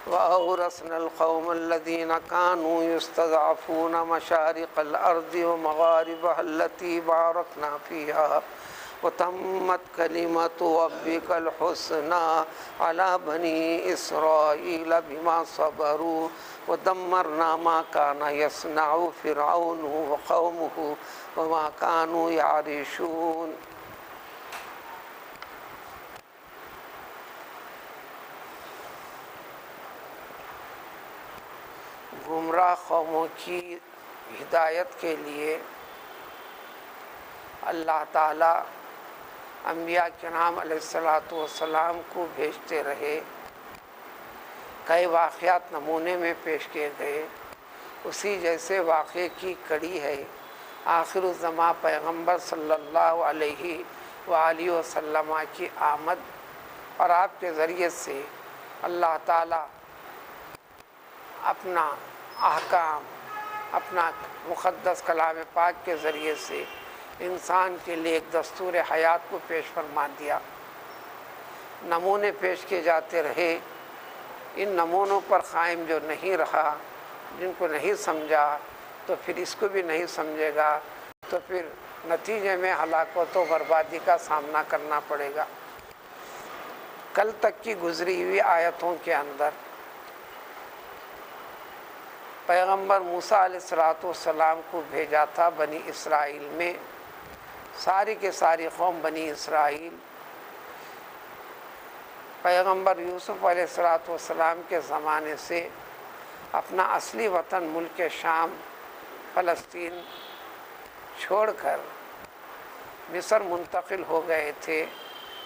وأورثنا القوم الذين كانوا يستضعفون مشارق الأرض ومغاربها التي باركنا فيها وتمت كلمة ربك الحسنى على بني إسرائيل بما صبروا ودمرنا ما كان يصنع فرعون وقومه وما كانوا يعرشون۔ گمراہ قوموں کی ہدایت کے لیے اللہ تعالیٰ انبیاء کرام علیہ السلام کو بھیجتے رہے۔ کئی واقعات نمونے میں پیش کیے گئے، اسی جیسے واقعے کی کڑی ہے آخر الزماں پیغمبر صلی اللہ علیہ وآلہ وسلم کی آمد، اور آپ کے ذریعے سے اللہ تعالیٰ اپنا احکام، اپنا مقدس کلام پاک کے ذریعے سے انسان کے لیے ایک دستور حیات کو پیش فرما دیا۔ نمونے پیش کیے جاتے رہے، ان نمونوں پر قائم جو نہیں رہا، جن کو نہیں سمجھا، تو پھر اس کو بھی نہیں سمجھے گا، تو پھر نتیجے میں ہلاکت و بربادی کا سامنا کرنا پڑے گا۔ کل تک کی گزری ہوئی آیتوں کے اندر پیغمبر موسیٰ علیہ السلام کو بھیجا تھا بنی اسرائیل میں، ساری کے ساری قوم بنی اسرائیل پیغمبر یوسف علیہ السلام کے زمانے سے اپنا اصلی وطن ملک شام فلسطین چھوڑ کر مصر منتقل ہو گئے تھے،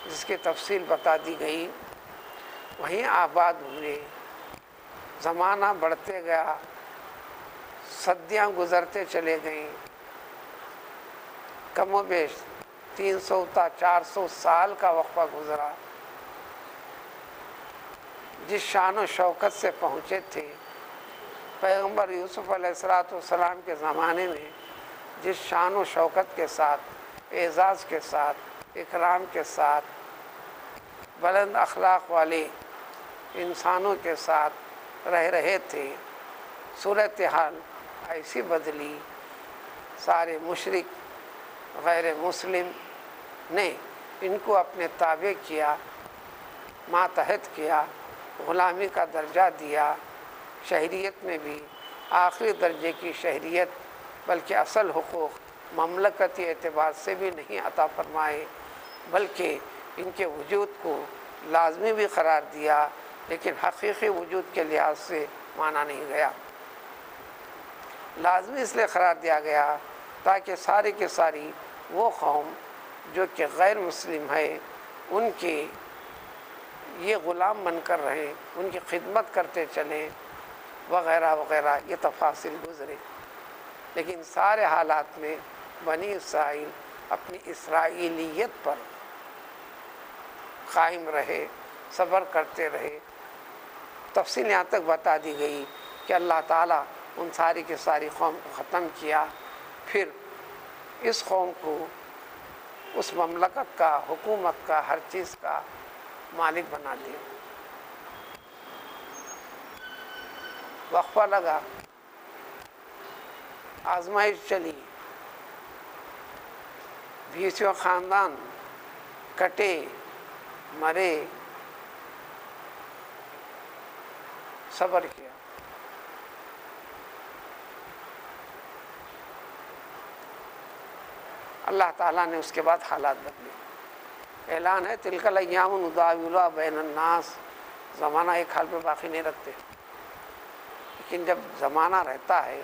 جس کی تفصیل بتا دی گئی۔ وہیں آباد ہوئے، زمانہ بڑھتے گیا، صدیاں گزرتے چلے گئیں، کم و بیش 300 تا 400 سال کا وقفہ گزرا۔ جس شان و شوکت سے پہنچے تھے پیغمبر یوسف علیہ السلام کے زمانے میں، جس شان و شوکت کے ساتھ، اعزاز کے ساتھ، اکرام کے ساتھ، بلند اخلاق والے انسانوں کے ساتھ رہ رہے تھے، صورتحال ایسی بدلی، سارے مشرک غیر مسلم نے ان کو اپنے تابع کیا، ماتحت کیا، غلامی کا درجہ دیا، شہریت میں بھی آخری درجے کی شہریت بلکہ اصل حقوق مملکتی اعتبار سے بھی نہیں عطا فرمائے، بلکہ ان کے وجود کو لازمی بھی قرار دیا، لیکن حقیقی وجود کے لحاظ سے مانا نہیں گیا۔ لازمی اس لیے قرار دیا گیا تاکہ ساری کے ساری وہ قوم جو کہ غیر مسلم ہے، ان کے یہ غلام بن کر رہیں، ان کی خدمت کرتے چلیں، وغیرہ وغیرہ، یہ تفاصیل گزرے۔ لیکن سارے حالات میں بنی اسرائیل اپنی اسرائیلیت پر قائم رہے، صبر کرتے رہے۔ تفصیل یہاں تک بتا دی گئی کہ اللہ تعالیٰ ان ساری کی ساری قوم کو ختم کیا، پھر اس قوم کو اس مملکت کا، حکومت کا، ہر چیز کا مالک بنا دیا۔ وقفہ لگا، آزمائش چلی، بیسیوں خاندان کٹے، مرے، صبر کیا۔ اللہ تعالیٰ نے اس کے بعد حالات بدلے۔ اعلان ہے تلک الایام نداولها بین الناس، زمانہ ایک حال پہ باقی نہیں رکھتے، لیکن جب زمانہ رہتا ہے،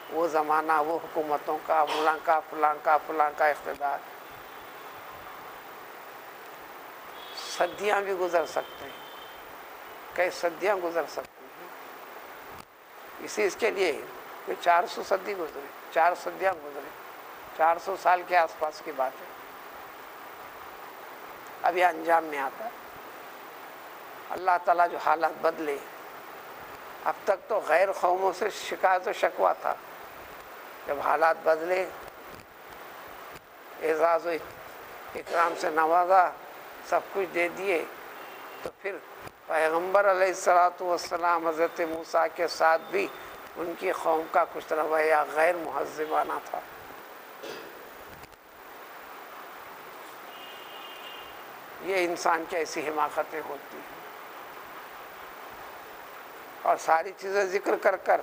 وہ زمانہ، وہ حکومتوں کا، فلاں کا فلاں کا فلاں کا اقتدار، صدیاں بھی گزر سکتے ہیں، کئی صدیاں گزر سکتی ہیں۔ اس کے لیے کہ 400 صدی گزرے، 4 صدیاں گزرے، 400 سال کے آس پاس کی بات ہے، اب یہ انجام میں آتا ہے۔ اللہ تعالیٰ جو حالات بدلے، اب تک تو غیر قوموں سے شکایت و شکوہ تھا، جب حالات بدلے، اعزاز و اکرام سے نوازا، سب کچھ دے دیے، تو پھر پیغمبر علیہ الصلوۃ والسلام حضرت موسیٰ کے ساتھ بھی ان کی قوم کا کچھ رویہ غیر مہذبانہ تھا. یہ انسان کی ایسی حماقتیں ہوتی ہیں. اور ساری چیزیں ذکر کر کر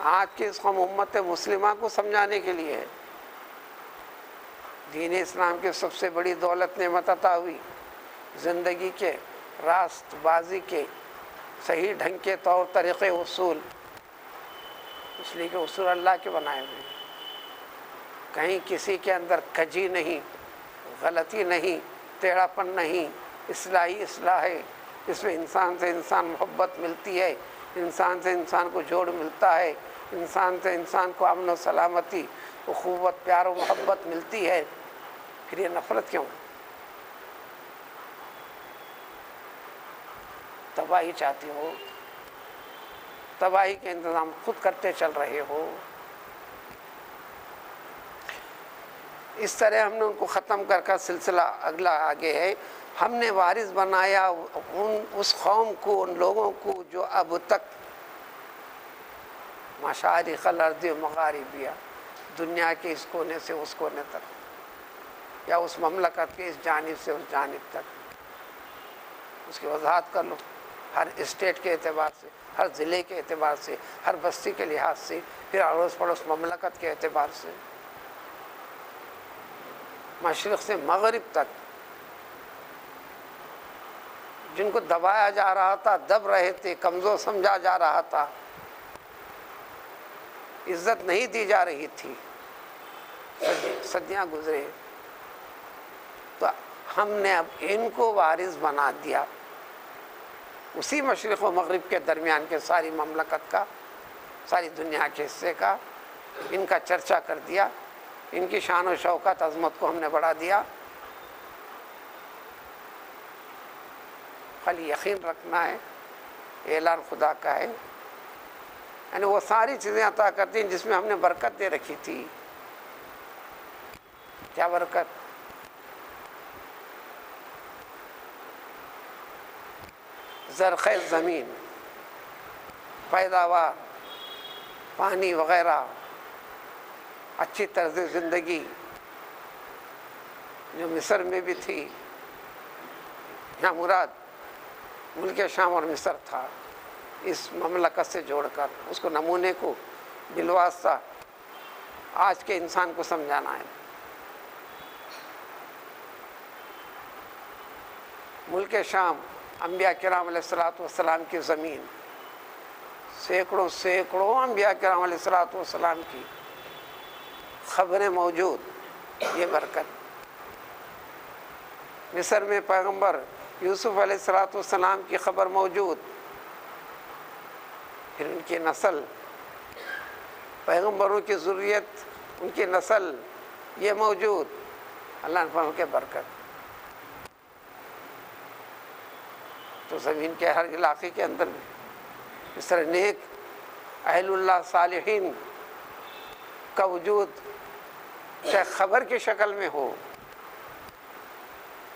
آج کی اس قوم امت مسلمہ کو سمجھانے کے لیے دین اسلام کی سب سے بڑی دولت نعمت عطا ہوئی، زندگی کے راست بازی کے صحیح ڈھنگ کے طور طریقے اصول، اس لیے کہ اصول اللہ کے بنائے ہوئے ہیں. کہیں کسی کے اندر کجی نہیں، غلطی نہیں، ٹیڑھا پن نہیں، اصلاح ہے. اس میں انسان سے انسان محبت ملتی ہے، انسان سے انسان کو جوڑ ملتا ہے، انسان سے انسان کو امن و سلامتی، اخوت، پیار و محبت ملتی ہے. پھر یہ نفرت کیوں؟ تباہی چاہتے ہو، تباہی کے انتظام خود کرتے چل رہے ہو. اس طرح ہم نے ان کو ختم کر کر سلسلہ اگلا آگے ہے. ہم نے وارث بنایا اس قوم کو، ان لوگوں کو جو اب تک مشارق الارض و مغاربیہ، دنیا کے اس کونے سے اس کونے تک، یا اس مملکت کے اس جانب سے اس جانب تک. اس کی وضاحت کر لو. ہر اسٹیٹ کے اعتبار سے، ہر ضلع کے اعتبار سے، ہر بستی کے لحاظ سے، پھر اڑوس پڑوس مملکت کے اعتبار سے، مشرق سے مغرب تک جن کو دبایا جا رہا تھا، دب رہے تھے، کمزور سمجھا جا رہا تھا، عزت نہیں دی جا رہی تھی، صدیاں گزرے، تو ہم نے اب ان کو وارث بنا دیا. اسی مشرق و مغرب کے درمیان کے ساری مملکت کا، ساری دنیا کے حصے کا ان کا چرچا کر دیا. ان کی شان و شوکت عظمت کو ہم نے بڑھا دیا. خالی یقین رکھنا ہے، اعلان خدا کا ہے. یعنی وہ ساری چیزیں عطا کرتی ہیں جس میں ہم نے برکت دے رکھی تھی. کیا برکت؟ زرخیز زمین، پیداوار، پانی وغیرہ، اچھی طرز زندگی جو مصر میں بھی تھی. یہاں مراد ملک شام اور مصر تھا. اس مملکت سے جوڑ کر اس کو نمونے کو بالواسطہ آج کے انسان کو سمجھانا ہے. ملک شام انبیاء کرام علیہ الصلوۃ والسلام کی زمین، سینکڑوں انبیاء کرام علیہ الصلوۃ والسلام کی خبریں موجود، یہ برکت. مصر میں پیغمبر یوسف علیہ الصلوۃ والسلام کی خبر موجود، پھر ان کی نسل، پیغمبروں کی ذریت، ان کی نسل یہ موجود. اللہ نے فرمایا کہ برکت. تو زمین کے ہر علاقے کے اندر بھی اس طرح نیک اہل اللہ صالحین کا وجود چاہے خبر کی شکل میں ہو،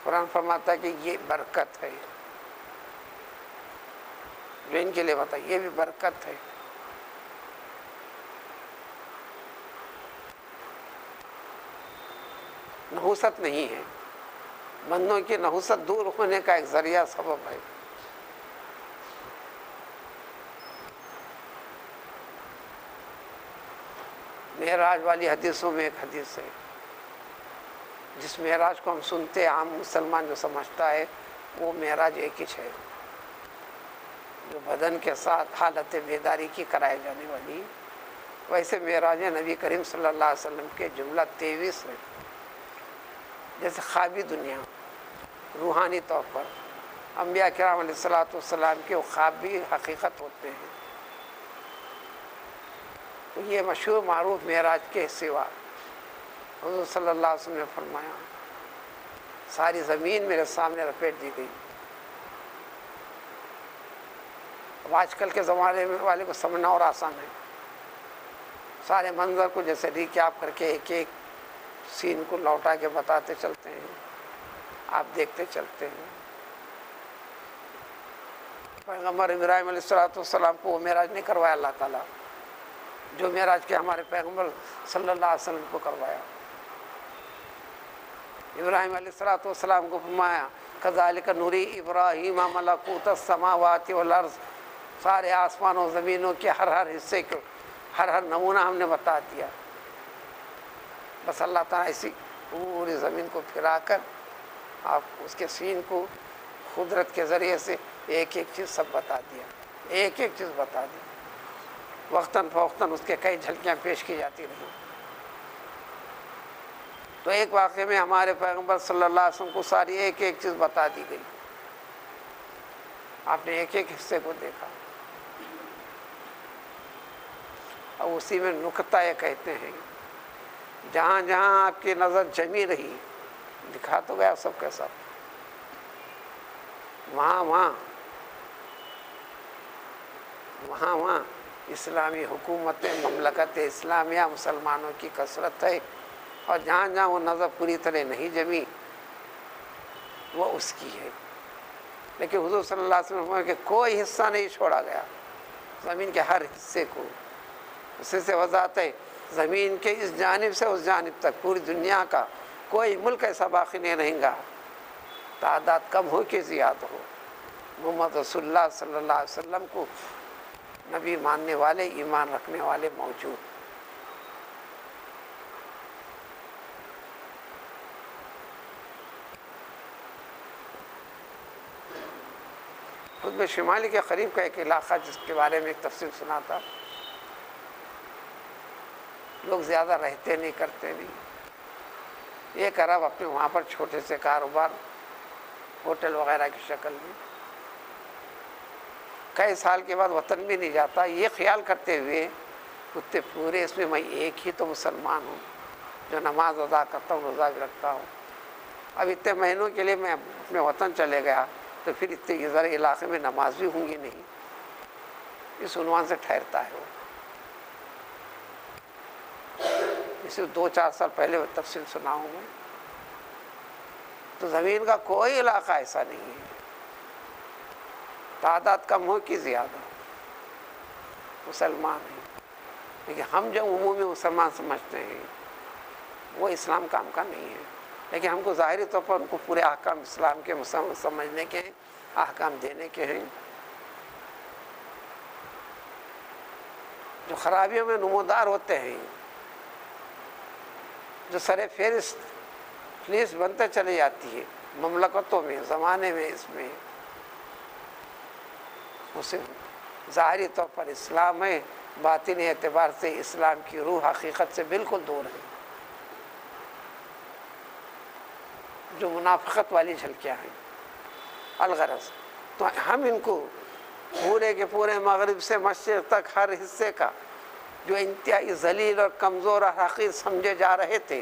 قرآن فرماتا ہے کہ یہ برکت ہے. جو ان کے لیے بتا، یہ بھی برکت ہے. نحوست نہیں ہے، بندوں کی نحوست دور ہونے کا ایک ذریعہ سبب ہے. معراج والی حدیثوں میں ایک حدیث ہے، جس معراج کو ہم سنتے عام مسلمان جو سمجھتا ہے وہ معراج ایک ہی ہے، جو بدن کے ساتھ حالت بیداری کی کرائی جانے والی. ویسے معراج نبی کریم صلی اللہ علیہ وسلم کے جملہ 23 ہے. جیسے خوابی دنیا، روحانی طور پر انبیاء کرام علیہ الصلوۃ والسلام کے وہ خواب بھی حقیقت ہوتے ہیں. تو یہ مشہور معروف معراج کے سوا حضور صلی اللہ علیہ وسلم نے فرمایا ساری زمین میرے سامنے لپیٹ دی گئی. اب آج کل کے زمانے میں والے کو سمجھنا اور آسان ہے. سارے منظر کو جیسے ریکیپ کر کے ایک ایک سین کو لوٹا کے بتاتے چلتے ہیں، آپ دیکھتے چلتے ہیں. پیغمبر ابراہیم علیہ السلام کو وہ معراج نہیں کروایا اللہ تعالیٰ جو معراج کے ہمارے پیغمبر صلی اللہ علیہ وسلم کو کروایا. ابراہیم علیہ السلام کو فرمایا کذالک نوری ابراہیم ملکوت السماوات والارض، سارے آسمانوں زمینوں کے ہر حصے کو ہر نمونہ ہم نے بتا دیا. بس اللہ تعالیٰ اسی پوری زمین کو پھرا کر آپ اس کے سین کو قدرت کے ذریعے سے ایک ایک چیز سب بتا دیا، ایک ایک چیز بتا دی. وقتاً فوقتاً اس کے کئی جھلکیاں پیش کی جاتی رہیں. تو ایک واقعے میں ہمارے پیغمبر صلی اللہ علیہ وسلم کو ساری ایک ایک چیز بتا دی گئی. آپ نے ایک ایک حصے کو دیکھا. اور اسی میں نکتہ یہ کہتے ہیں جہاں جہاں آپ کی نظر جمی رہی دکھا تو گیا سب کے سب، وہاں اسلامی حکومتیں مملکت اسلامیہ مسلمانوں کی کثرت ہے، اور جہاں جہاں وہ نظر پوری طرح نہیں جمی وہ اس کی ہے. لیکن حضور صلی اللہ علیہ وسلم کہ کوئی حصہ نہیں چھوڑا گیا، زمین کے ہر حصے کو. اسی سے وضاحت ہے زمین کے اس جانب سے اس جانب تک پوری دنیا کا کوئی ملک ایسا باقی نہیں رہیں گا تعداد کم ہو کہ زیادہ ہو محمد رسول اللہ صلی اللہ علیہ وسلم کو نبی ماننے والے ایمان رکھنے والے موجود. قطب شمالی کے قریب کا ایک علاقہ جس کے بارے میں ایک تفصیل سنا تھا، لوگ زیادہ رہتے نہیں کرتے نہیں، ایک عرب اپنے وہاں پر چھوٹے سے کاروبار ہوٹل وغیرہ کی شکل میں کئی سال کے بعد وطن بھی نہیں جاتا، یہ خیال کرتے ہوئے کتے پورے اس میں میں ایک ہی تو مسلمان ہوں جو نماز ادا کرتا ہوں، روزہ بھی رکھتا ہوں. اب اتنے مہینوں کے لیے میں اپنے وطن چلے گیا تو پھر اتنے ذرا علاقے میں نماز بھی ہوں گی نہیں، اس عنوان سے ٹھہرتا ہے وہ. اسے 2-4 سال پہلے وہ تفصیل سنا ہوں میں. تو زمین کا کوئی علاقہ ایسا نہیں ہے تعداد کم ہو کہ زیادہ مسلمان ہیں. لیکن ہم جو عمومی مسلمان سمجھتے ہیں وہ اسلام کام کا نہیں ہے، لیکن ہم کو ظاہری طور پر ان کو پورے احکام اسلام کے سمجھنے کے ہیں، احکام دینے کے ہیں. جو خرابیوں میں نمودار ہوتے ہیں، جو سر فہرست فلیس بنتے چلی جاتی ہے مملکتوں میں، زمانے میں، اس میں اسے ظاہری طور پر اسلام ہے، باطنی اعتبار سے اسلام کی روح حقیقت سے بالکل دور ہے. جو منافقت والی جھلکیاں ہیں الغرض. تو ہم ان کو پورے کے پورے مغرب سے مشرق تک ہر حصے کا جو انتہائی ذلیل اور کمزور اور حقیر سمجھے جا رہے تھے،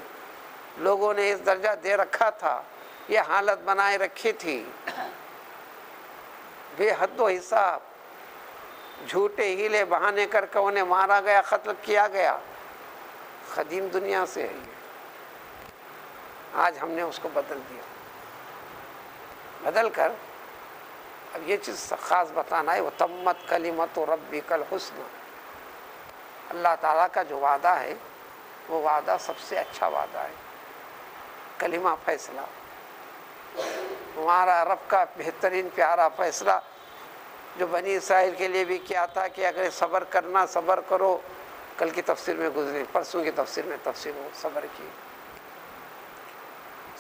لوگوں نے اس درجہ دے رکھا تھا، یہ حالت بنائے رکھی تھی، بے حد و حساب جھوٹے ہیلے بہانے کر کے انہیں مارا گیا، قتل کیا گیا. قدیم دنیا سے ہے یہ. آج ہم نے اس کو بدل دیا، بدل کر اب یہ چیز خاص بتانا ہے وَتَمَّتْ كَلِمَةُ رَبِّكَ الْحُسْنَى. اللہ تعالیٰ کا جو وعدہ ہے وہ وعدہ سب سے اچھا وعدہ ہے. کلمہ فیصلہ، ہمارا رب کا بہترین پیارا فیصلہ جو بنی اسرائیل کے لیے بھی کیا تھا کہ اگر صبر کرنا صبر کرو. کل کی تفسیر میں گزری، پرسوں کی تفسیر میں تفسیر ہو صبر کی.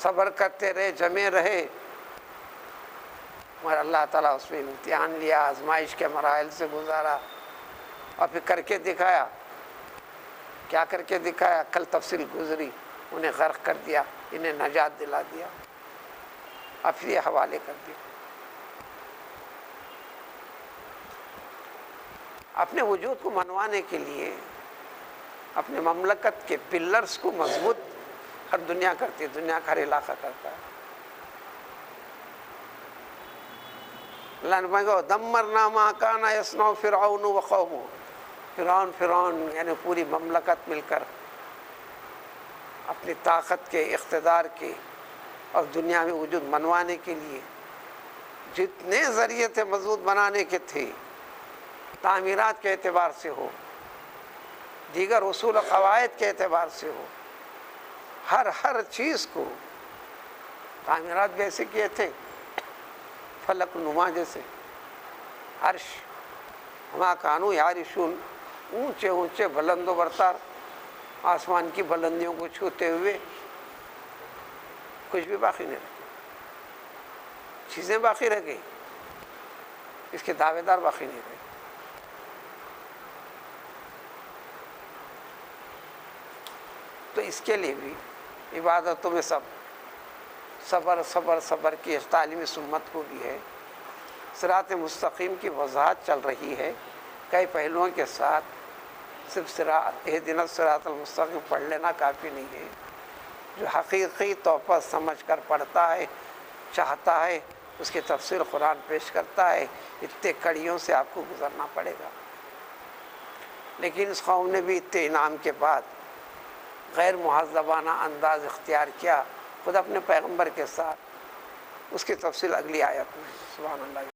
صبر کرتے رہے، جمے رہے، مگر اللہ تعالیٰ اس میں امتحان لیا، آزمائش کے مراحل سے گزارا اور پھر کر کے دکھایا. کیا کر کے دکھایا؟ کل تفصیل گزری. انہیں غرق کر دیا، انہیں نجات دلا دیا، اب پھر یہ حوالے کر دیا. اپنے وجود کو منوانے کے لیے اپنے مملکت کے پلرز کو مضبوط ہر دنیا کرتی ہے، دنیا کا ہر علاقہ کرتا ہے. اللہ نے کہا دمرنا ما کان یصنع فرعون وقومہ. فرعون یعنی پوری مملکت مل کر اپنی طاقت کے، اقتدار کے اور دنیا میں وجود منوانے کے لیے جتنے ذریعے تھے مضبوط بنانے کے تھے، تعمیرات کے اعتبار سے ہو، دیگر اصول و قواعد کے اعتبار سے ہو، ہر چیز کو تعمیرات بھی ایسے کیے تھے، فلک نما جیسے عرش، ہما کانو یعرشون، اونچے اونچے بلند و برتر آسمان کی بلندیوں کو چھوتے ہوئے، کچھ بھی باقی نہیں رہے، چیزیں باقی رہ گئی، اس کے دعوے دار باقی نہیں رہے۔ تو اس کے لیے بھی عبادتوں میں صبر صبر صبر کی تعلیم سنت کو بھی ہے، صراط مستقیم کی وضاحت چل رہی ہے کئی پہلوؤں کے ساتھ، صرف اہدنا الصراط المستقیم پڑھ لینا کافی نہیں ہے، جو حقیقی طور پر سمجھ کر پڑھتا ہے، چاہتا ہے، اس کی تفسیر قرآن پیش کرتا ہے، اتنے کڑیوں سے آپ کو گزرنا پڑے گا۔ لیکن اس قوم نے بھی اتنے انعام کے بعد غیر مہذبانہ انداز اختیار کیا خود اپنے پیغمبر کے ساتھ، اس کی تفصیل اگلی آیت میں۔ سبحان اللہ۔